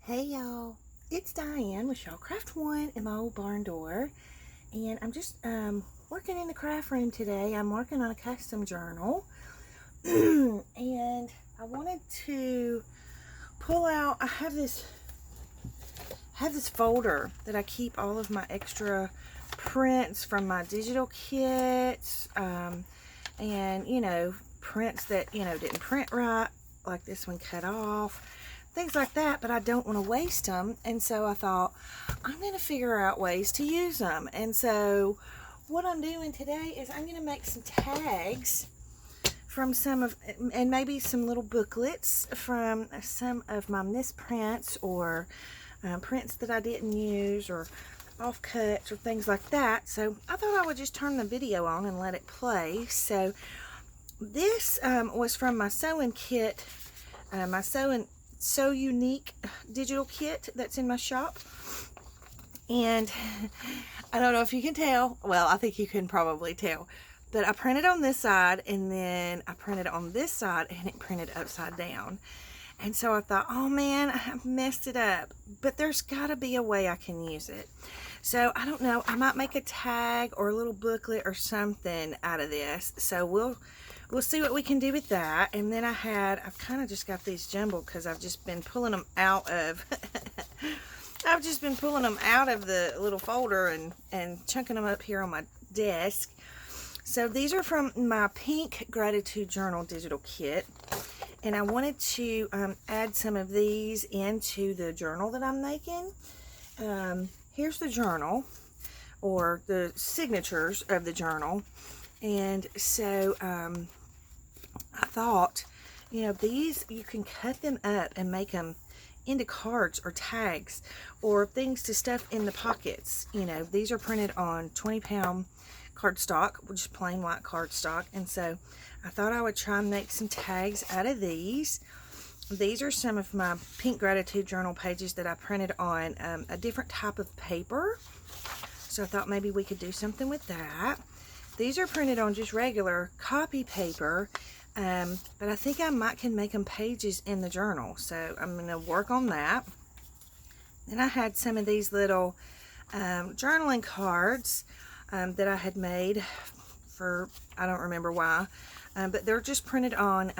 Hey y'all, it's Diane with Craft One in my old barn door, and I'm just working in the craft room today. I'm working on a custom journal, and I wanted to pull out. I have this folder that I keep all of my extra prints from my digital kits, and prints that didn't print right, like this one cut off. Things like that, but I don't want to waste them, and so I thought I'm going to figure out ways to use them. And so what I'm doing today is I'm going to make some tags from and maybe some little booklets from some of my misprints or prints that I didn't use or offcuts or things like that. So I thought I would just turn the video on and let it play. So this was from my sewing kit, my So Unique digital kit that's in my shop. And I don't know if you can tell. Well, I think you can probably tell. But I printed on this side, and then I printed on this side, and it printed upside down. And so I thought, oh man, I messed it up. But there's got to be a way I can use it. So I don't know. I might make a tag or a little booklet or something out of this. So we'll see what we can do with that. And then I've kind of just got these jumbled because I've just been pulling them out of the little folder and chunking them up here on my desk. So these are from my Pink Gratitude Journal digital kit, and I wanted to add some of these into the journal that I'm making. Here's the journal, or the signatures of the journal. And so I thought, these, you can cut them up and make them into cards or tags or things to stuff in the pockets. These are printed on 20-pound cardstock, just plain white cardstock. And so I thought I would try and make some tags out of these. These are some of my Pink Gratitude Journal pages that I printed on a different type of paper. So I thought maybe we could do something with that. These are printed on just regular copy paper, but I think I can make them pages in the journal. So I'm going to work on that. Then I had some of these little journaling cards that I had made for, I don't remember why, but they're just printed on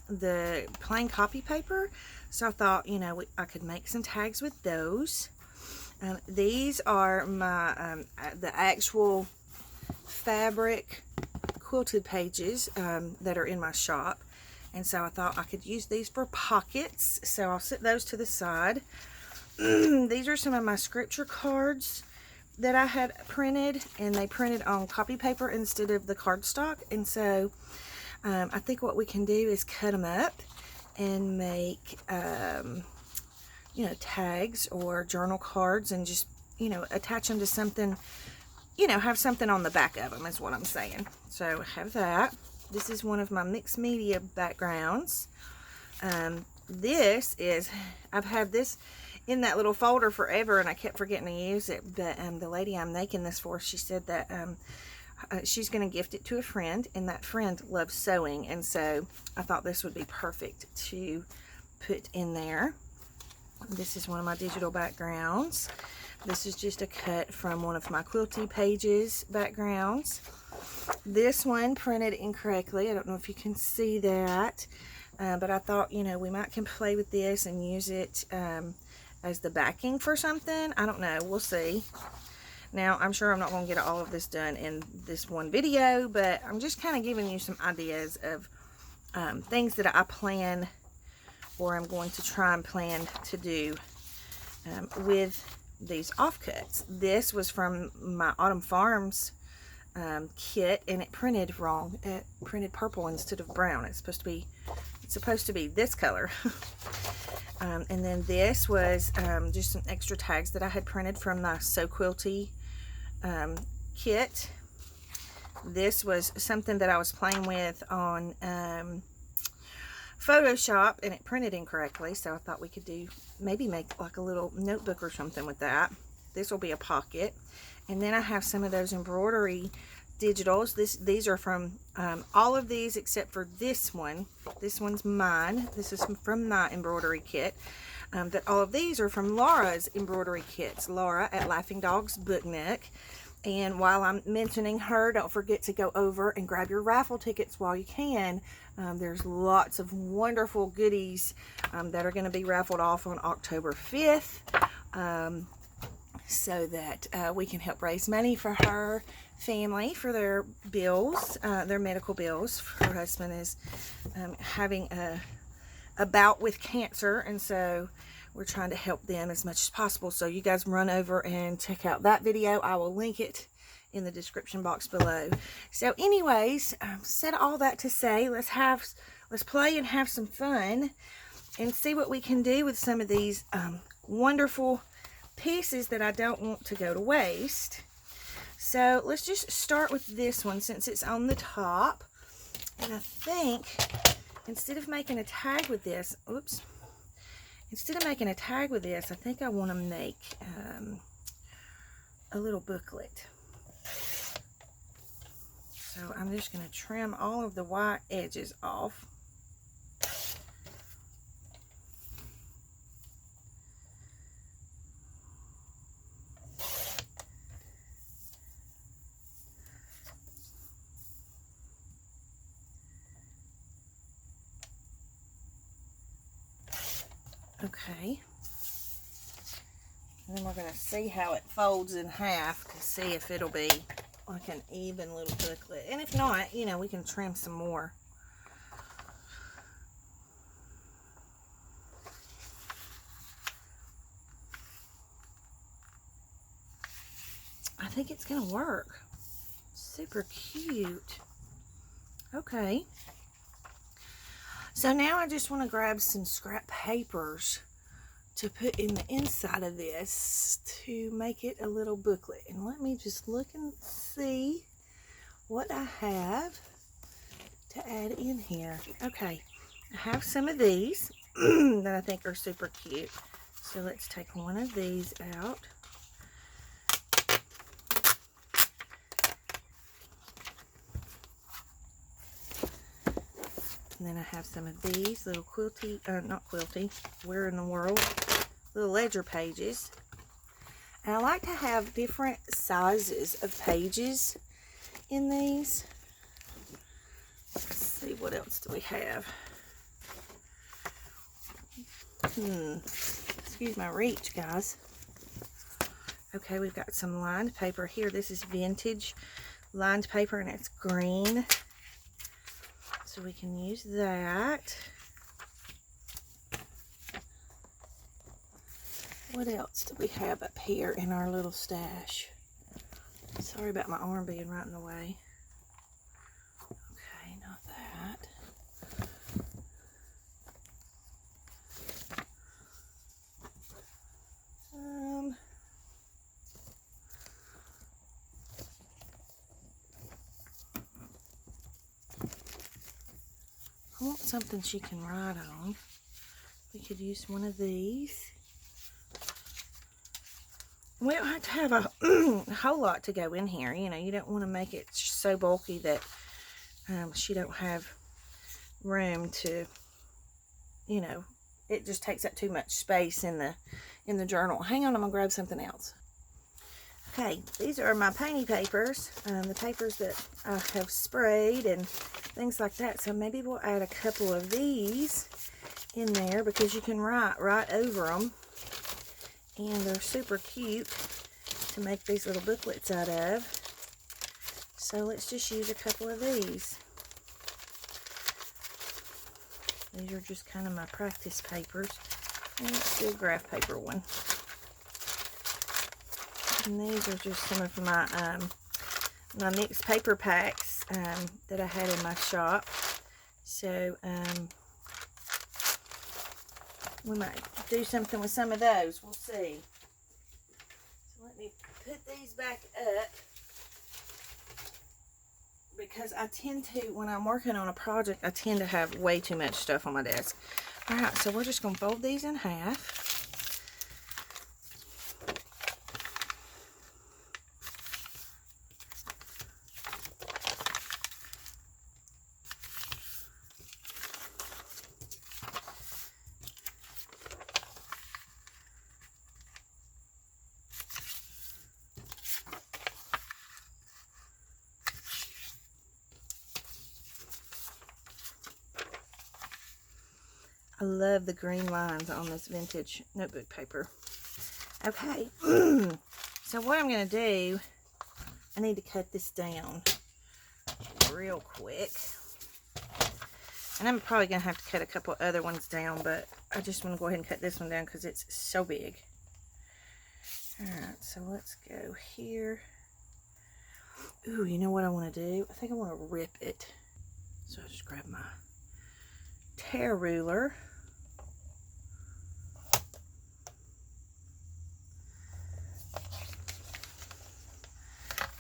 the plain copy paper. So I thought, I could make some tags with those. These are my the actual fabric quilted pages that are in my shop, and so I thought I could use these for pockets, so I'll set those to the side. These are some of my scripture cards that I had printed, and they printed on copy paper instead of the cardstock. And so I think what we can do is cut them up and make tags or journal cards, and just attach them to something, have something on the back of them is what I'm saying. So I have that. This is one of my mixed media backgrounds. I've had this in that little folder forever, and I kept forgetting to use it. But the lady I'm making this for, she said that she's going to gift it to a friend, and that friend loves sewing. And so I thought this would be perfect to put in there. This is one of my digital backgrounds. This is just a cut from one of my quilty pages backgrounds. This one printed incorrectly. I don't know if you can see that, but I thought, we might can play with this and use it as the backing for something. I don't know. We'll see. Now, I'm sure I'm not going to get all of this done in this one video, but I'm just kind of giving you some ideas of things that I plan, or I'm going to try and plan to do with these offcuts. This was from my Autumn Farms kit, and it printed wrong. It printed purple instead of brown. It's supposed to be this color. And then this was just some extra tags that I had printed from my So Quilty kit. This was something that I was playing with on Photoshop, and it printed incorrectly, so I thought we could maybe make like a little notebook or something with that. This will be a pocket. And then I have some of those embroidery digitals. These are from all of these except for this one. This one's mine. This is from my embroidery kit. that all of these are from Laura's embroidery kits. Laura at Laughing Dogs Book Nook. And while I'm mentioning her, don't forget to go over and grab your raffle tickets while you can. There's lots of wonderful goodies that are going to be raffled off on October 5th, so that we can help raise money for her family for their bills, their medical bills. Her husband is having a bout with cancer, and so we're trying to help them as much as possible. So you guys run over and check out that video. I will link it in the description box below. So anyways, said all that to say, let's play and have some fun and see what we can do with some of these wonderful pieces that I don't want to go to waste. So let's just start with this one since it's on the top. And I think instead of making a tag with this, I think I want to make a little booklet. So I'm just going to trim all of the white edges off. Okay. And then we're going to see how it folds in half to see if it'll be like an even little booklet. And if not, you know, we can trim some more. I think it's going to work. Super cute. Okay. So now I just want to grab some scrap papers to put in the inside of this to make it a little booklet. And let me just look and see what I have to add in here. Okay, I have some of these that I think are super cute. So let's take one of these out. And then I have some of these little where in the world, little ledger pages. And I like to have different sizes of pages in these. Let's see, what else do we have? Excuse my reach, guys. Okay, we've got some lined paper here. This is vintage lined paper, and it's green. So we can use that. What else do we have up here in our little stash? Sorry about my arm being right in the way. Okay, not that. I want something she can write on. We could use one of these. We don't have to have a whole lot to go in here. You know, you don't want to make it so bulky that she don't have room to, you know, it just takes up too much space in the journal. Hang on, I'm gonna grab something else. Okay, these are my painty papers, the papers that I have sprayed and things like that. So maybe we'll add a couple of these in there because you can write right over them. And they're super cute to make these little booklets out of. So let's just use a couple of these. These are just kind of my practice papers. And let's do a graph paper one. And these are just some of my my mixed paper packs that I had in my shop. So we might do something with some of those. We'll see. So let me put these back up, because I tend to, when I'm working on a project, I tend to have way too much stuff on my desk. Alright, so we're just going to fold these in half. love the green lines on this vintage notebook paper. Okay, so what I'm going to do, I need to cut this down real quick. And I'm probably going to have to cut a couple other ones down, but I just want to go ahead and cut this one down because it's so big. Alright, so let's go here. Ooh, you know what I want to do? I think I want to rip it. So I'll just grab my tear ruler.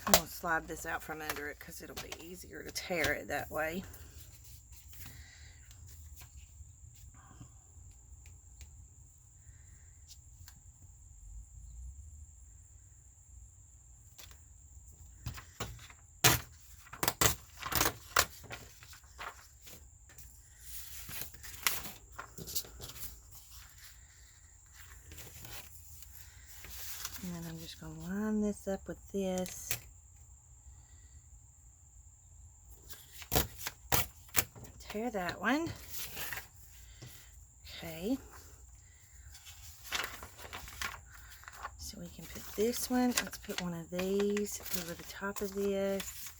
I'm going to slide this out from under it because it'll be easier to tear it that way. And then I'm just going to line this up with this. Tear that one. Okay. So we can put this one. Let's put one of these over the top of this.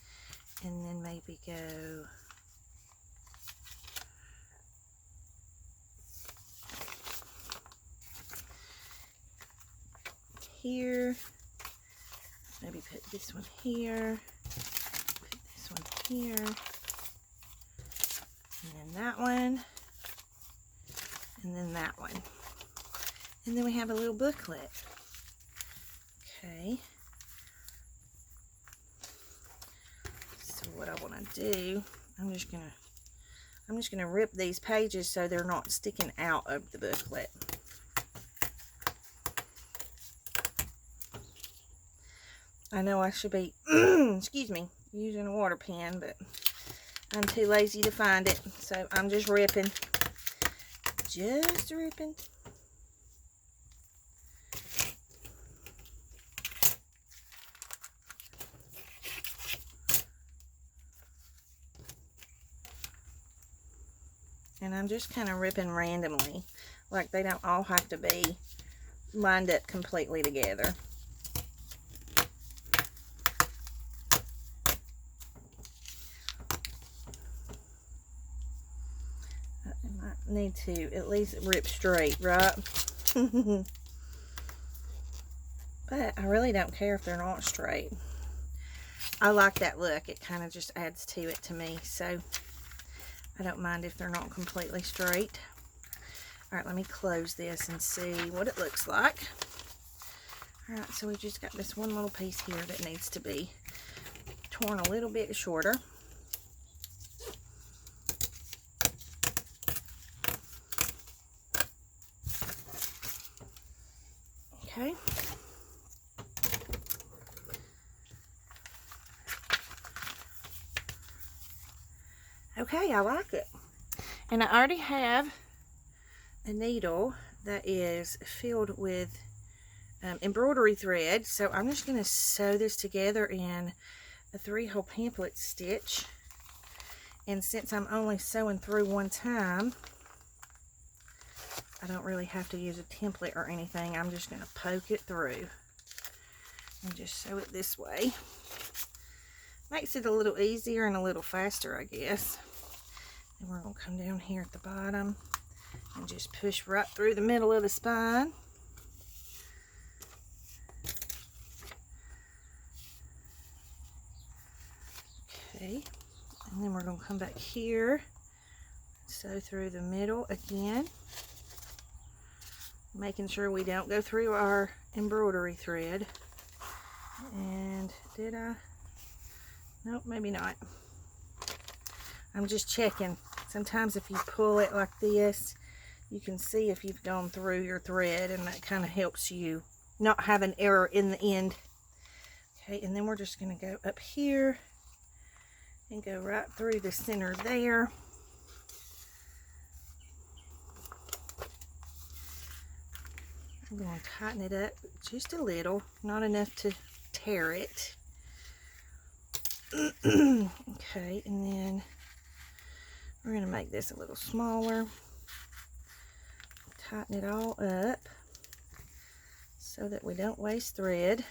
And then maybe go here. Maybe put this one here. Put this one here. And then that one. And then that one. And then we have a little booklet. Okay. So what I want to do, I'm just gonna rip these pages so they're not sticking out of the booklet. I know I should be, excuse me, using a water pen, but I'm too lazy to find it, so I'm just ripping. Just ripping. And I'm just kind of ripping randomly, like they don't all have to be lined up completely together. Need to at least rip straight, right? But I really don't care if they're not straight. I like that look. It kind of just adds to it to me, so I don't mind if they're not completely straight. Alright, let me close this and see what it looks like. Alright, so we just got this one little piece here that needs to be torn a little bit shorter. Okay. Okay, I like it. And I already have a needle that is filled with embroidery thread. So I'm just going to sew this together in a 3-hole pamphlet stitch. And since I'm only sewing through one time, I don't really have to use a template or anything. I'm just going to poke it through and just sew it this way. Makes it a little easier and a little faster, I guess. And we're going to come down here at the bottom and just push right through the middle of the spine. Okay, and then we're going to come back here, sew through the middle again, making sure we don't go through our embroidery thread. And did I? Nope, maybe not. I'm just checking. Sometimes if you pull it like this, you can see if you've gone through your thread, and that kind of helps you not have an error in the end. Okay, and then we're just going to go up here and go right through the center there. I'm going to tighten it up just a little, not enough to tear it. Okay, and then we're going to make this a little smaller. tighten it all up so that we don't waste thread.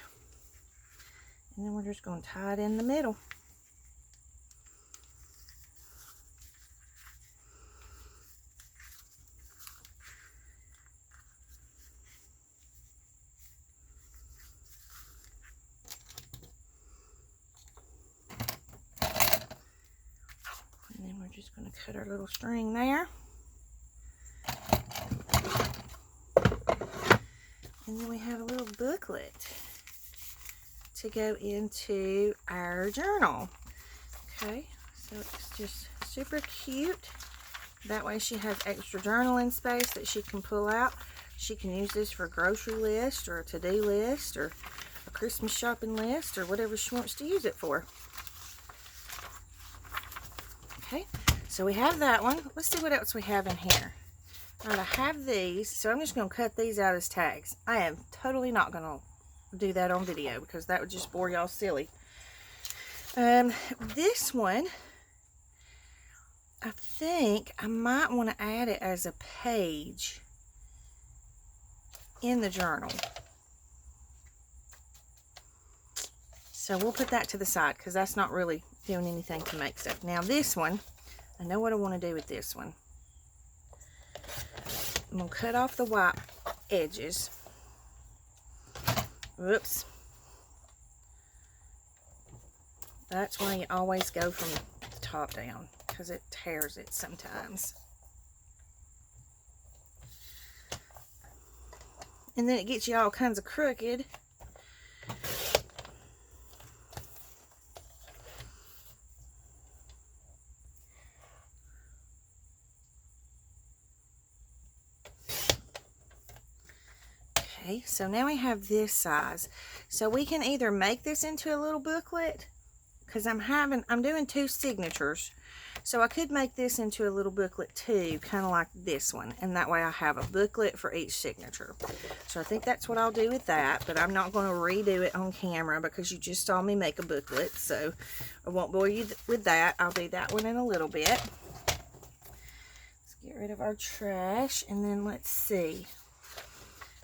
And then we're just going to tie it in the middle. And then we're just going to cut our little string there. And then we have a little booklet to go into our journal. Okay, so it's just super cute. That way she has extra journaling space that she can pull out. She can use this for a grocery list or a to-do list or a Christmas shopping list or whatever she wants to use it for. Okay, so we have that one. Let's see what else we have in here. All right, I have these, so I'm just going to cut these out as tags. I am totally not going to do that on video because that would just bore y'all silly. This one, I think I might want to add it as a page in the journal. So we'll put that to the side because that's not really doing anything to make stuff. Now this one, I know what I want to do with this one. I'm going to cut off the white edges. Whoops. That's why you always go from the top down, because it tears it sometimes. And then it gets you all kinds of crooked. Okay, so now we have this size. So we can either make this into a little booklet, because I'm doing 2 signatures. So I could make this into a little booklet too, kind of like this one. And that way I have a booklet for each signature. So I think that's what I'll do with that, but I'm not going to redo it on camera because you just saw me make a booklet. So I won't bore you with that. I'll do that one in a little bit. Let's get rid of our trash, and then let's see.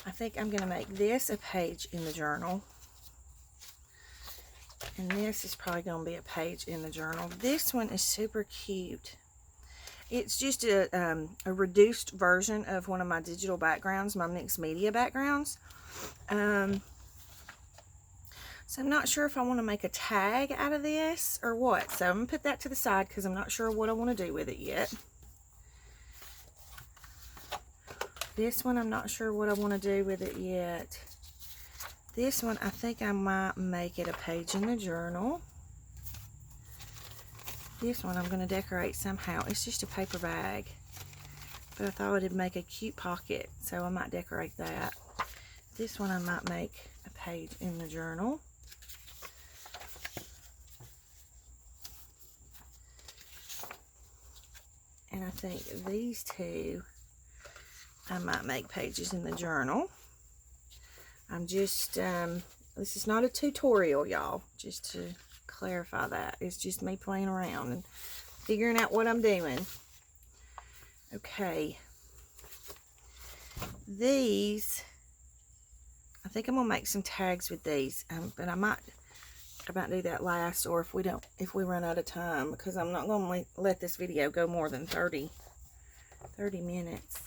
I think I'm going to make this a page in the journal. And this is probably going to be a page in the journal. This one is super cute. It's just a reduced version of one of my digital backgrounds, my mixed media backgrounds. So I'm not sure if I want to make a tag out of this or what. So I'm going to put that to the side because I'm not sure what I want to do with it yet. This one, I'm not sure what I want to do with it yet. This one, I think I might make it a page in the journal. This one, I'm going to decorate somehow. It's just a paper bag. But I thought it'd make a cute pocket, so I might decorate that. This one, I might make a page in the journal. And I think these 2, I might make pages in the journal. I'm just, this is not a tutorial, y'all, just to clarify that. It's just me playing around and figuring out what I'm doing. Okay. These, I think I'm going to make some tags with these, but I might do that last, or if we run out of time, because I'm not going to let this video go more than 30 minutes.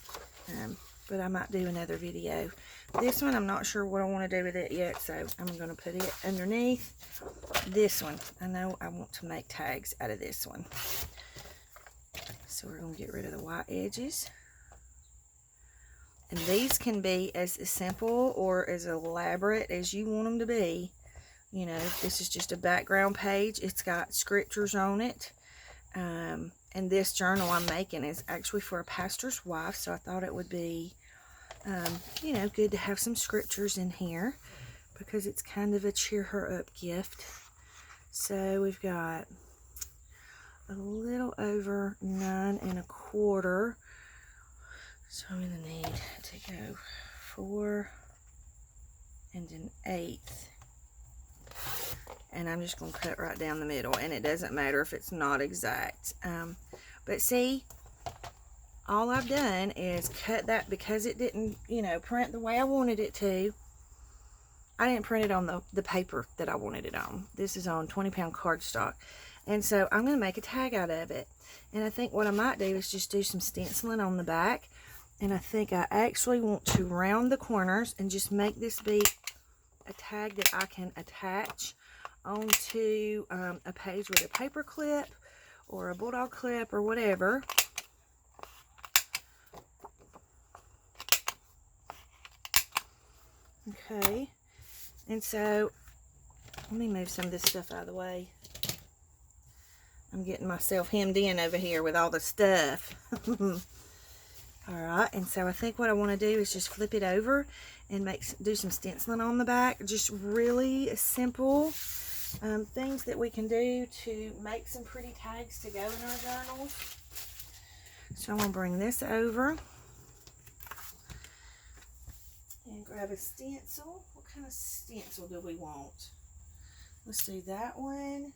But I might do another video. This one, I'm not sure what I want to do with it yet, so I'm going to put it underneath. This one, I know I want to make tags out of this one. So we're going to get rid of the white edges. And these can be as simple or as elaborate as you want them to be. You know, this is just a background page. It's got scriptures on it. And this journal I'm making is actually for a pastor's wife, so I thought it would be, you know, good to have some scriptures in here because it's kind of a cheer her up gift. So we've got a little over 9 1/4. So I'm going to need to go 4 1/8. And I'm just going to cut right down the middle, and it doesn't matter if it's not exact. But see, all I've done is cut that because it didn't, you know, print the way I wanted it to. I didn't print it on the paper that I wanted it on. This is on 20-pound cardstock. And so I'm going to make a tag out of it. And I think what I might do is just do some stenciling on the back. And I think I actually want to round the corners and just make this be a tag that I can attach onto a page with a paper clip or a bulldog clip or whatever. Okay. And so, let me move some of this stuff out of the way. I'm getting myself hemmed in over here with all the stuff. Alright, and so I think what I want to do is just flip it over and do some stenciling on the back. Just really simple things that we can do to make some pretty tags to go in our journals. So I'm going to bring this over and grab a stencil. What kind of stencil do we want? Let's do that one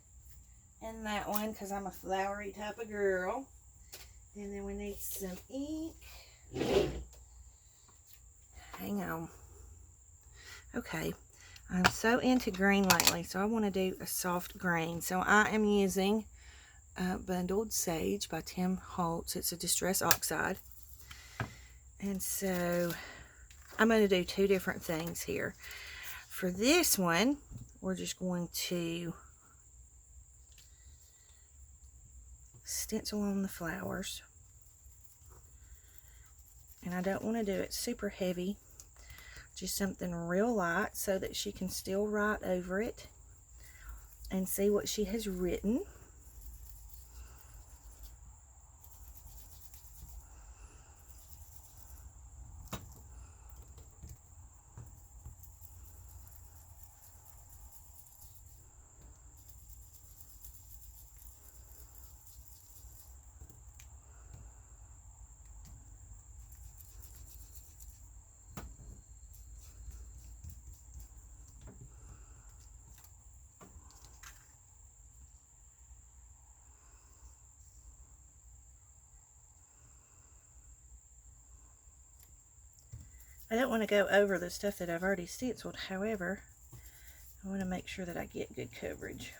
and that one because I'm a flowery type of girl. And then we need some ink. Hang on. Okay. I'm so into green lately, so I want to do a soft green. So I am using Bundled Sage by Tim Holtz. It's a Distress Oxide. And so I'm going to do two different things here. For this one, we're just going to stencil on the flowers. And I don't want to do it super heavy. Just something real light so that she can still write over it and see what she has written. I don't want to go over the stuff that I've already stenciled. However, I want to make sure that I get good coverage.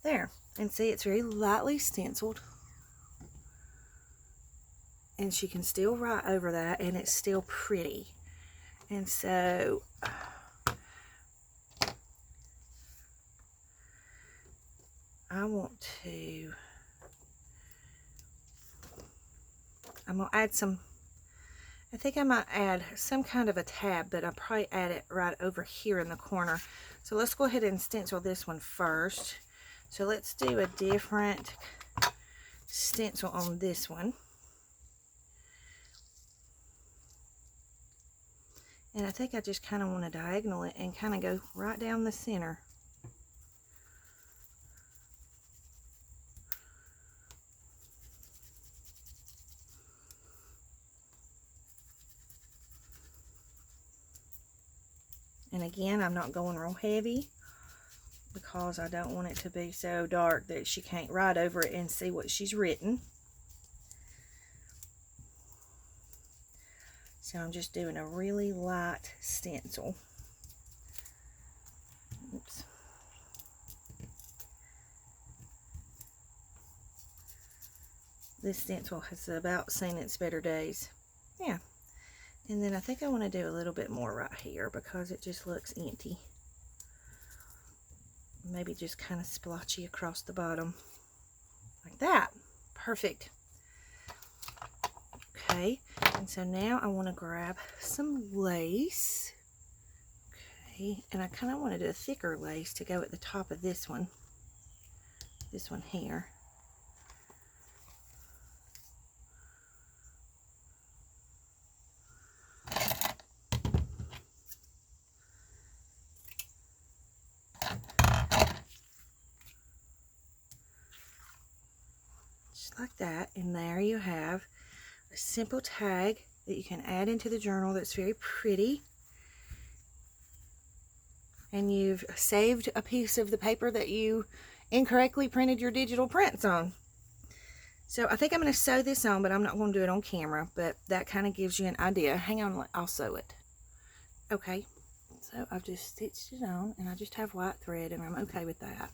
There. And see, it's very lightly stenciled. And she can still write over that, and it's still pretty. And so I'm going to add some, I think I might add some kind of a tab, but I'll probably add it right over here in the corner. So let's go ahead and stencil this one first. So let's do a different stencil on this one. And I think I just kind of want to diagonal it and kind of go right down the center. And again, I'm not going real heavy because I don't want it to be so dark that she can't write over it and see what she's written. So I'm just doing a really light stencil. Oops. This stencil has about seen its better days. Yeah. And then I think I want to do a little bit more right here because it just looks empty. Maybe just kind of splotchy across the bottom. Like that. Perfect. Okay. And so now I want to grab some lace. Okay. And I kind of want to do a thicker lace to go at the top of this one. This one here. Like that, and there you have a simple tag that you can add into the journal that's very pretty, and you've saved a piece of the paper that you incorrectly printed your digital prints on. So I think I'm going to sew this on, but I'm not going to do it on camera, but that kind of gives you an idea. Hang on, I'll sew it. Okay, so I've just stitched it on, and I just have white thread, and I'm okay with that.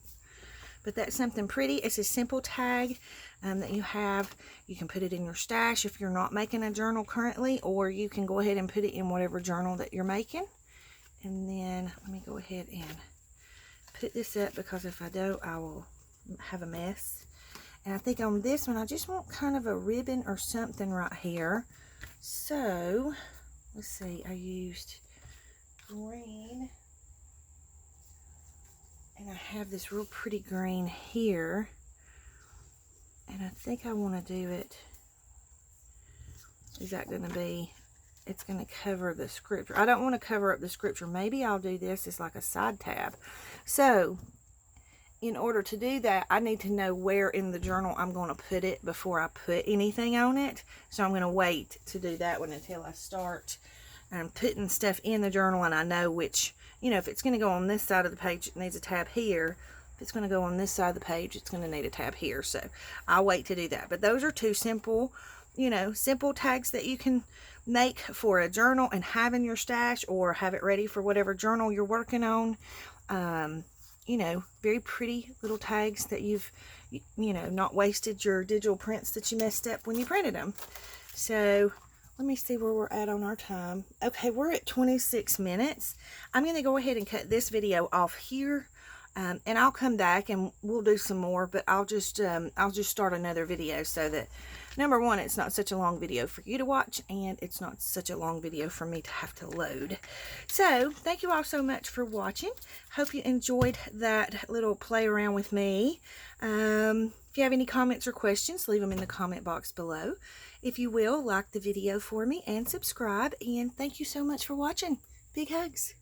But that's something pretty. It's a simple tag that you have. You can put it in your stash if you're not making a journal currently, or you can go ahead and put it in whatever journal that you're making. And then let me go ahead and put this up, because if I don't, I will have a mess. And I think on this one, I just want kind of a ribbon or something right here. So let's see, I used green, and I have this real pretty green here, and I think I want to do it, is that going to be, it's going to cover the scripture. I don't want to cover up the scripture. Maybe I'll do this as like a side tab. So in order to do that, I need to know where in the journal I'm going to put it before I put anything on it. So I'm going to wait to do that one until I start putting stuff in the journal, and I know which, you know, if it's going to go on this side of the page, it needs a tab here. If it's going to go on this side of the page, it's going to need a tab here. So I'll wait to do that. But those are two simple, you know, simple tags that you can make for a journal and have in your stash, or have it ready for whatever journal you're working on. You know, very pretty little tags that you've, you know, not wasted your digital prints that you messed up when you printed them. So let me see where we're at on our time. Okay, we're at 26 minutes. I'm going to go ahead and cut this video off here, and I'll come back and we'll do some more, but I'll just start another video so that, number one, it's not such a long video for you to watch, and it's not such a long video for me to have to load. So thank you all so much for watching. Hope you enjoyed that little play around with me. If you have any comments or questions, leave them in the comment box below. If you will, like the video for me and subscribe, and thank you so much for watching. Big hugs.